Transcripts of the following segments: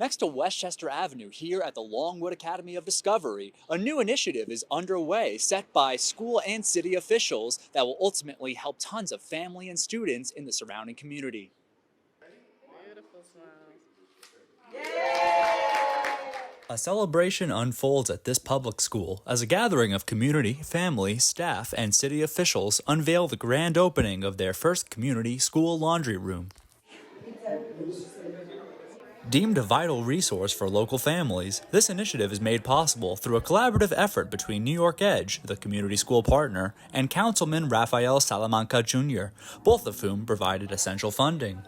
Next to Westchester Avenue, here at the Longwood Academy of Discovery, a new initiative is underway set by school and city officials that will ultimately help tons of family and students in the surrounding community. Beautiful smiles. A celebration unfolds at this public school as a gathering of community, family, staff, and city officials unveil the grand opening of their first community school laundry room. Deemed a vital resource for local families, this initiative is made possible through a collaborative effort between New York Edge, the community school partner, and Councilman Raphael Salamanca Jr., both of whom provided essential funding.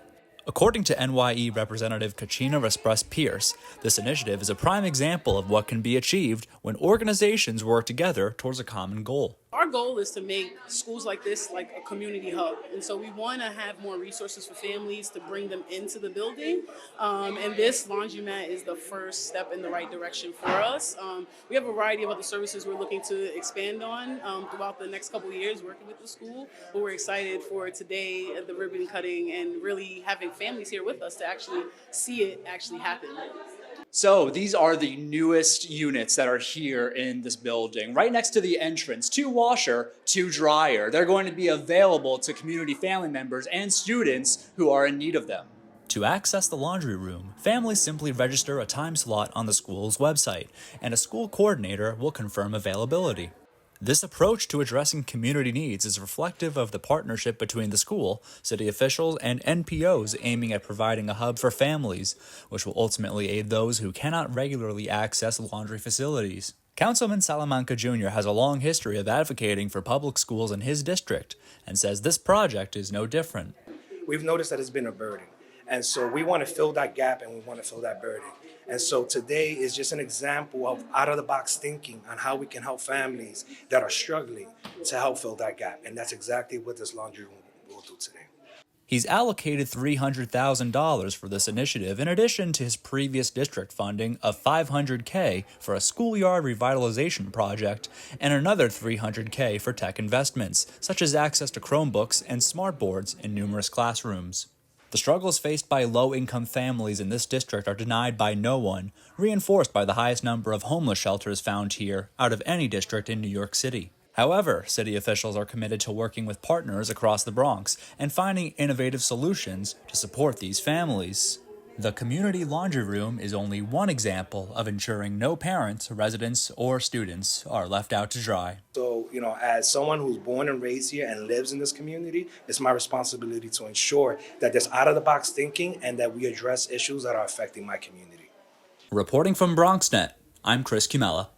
According to NYE Representative Kachina Express-Pierce, this initiative is a prime example of what can be achieved when organizations work together towards a common goal. Our goal is to make schools like this like a community hub. And so we want to have more resources for families to bring them into the building. And this laundromat is the first step in the right direction for us. We have a variety of other services we're looking to expand on throughout the next couple of years working with the school. But we're excited for today, the ribbon cutting, and really having families here with us to actually see it actually happen. So these are the newest units that are here in this building. Right next to the entrance, 2 washer, 2 dryer. They're going to be available to community family members and students who are in need of them. To access the laundry room, families simply register a time slot on the school's website, and a school coordinator will confirm availability. This approach to addressing community needs is reflective of the partnership between the school, city officials, and NPOs aiming at providing a hub for families, which will ultimately aid those who cannot regularly access laundry facilities. Councilman Salamanca Jr. has a long history of advocating for public schools in his district and says this project is no different. We've noticed that it's been a burden. And so we want to fill that gap and we want to fill that burden. And so today is just an example of out-of-the-box thinking on how we can help families that are struggling to help fill that gap. And that's exactly what this laundry room will do today. He's allocated $300,000 for this initiative in addition to his previous district funding of $500K for a schoolyard revitalization project and another $300K for tech investments, such as access to Chromebooks and smartboards in numerous classrooms. The struggles faced by low-income families in this district are denied by no one, reinforced by the highest number of homeless shelters found here out of any district in New York City. However, city officials are committed to working with partners across the Bronx and finding innovative solutions to support these families. The community laundry room is only one example of ensuring no parents, residents, or students are left out to dry. So, as someone who's born and raised here and lives in this community, it's my responsibility to ensure that there's out-of-the-box thinking and that we address issues that are affecting my community. Reporting from BronxNet, I'm Chris Cumella.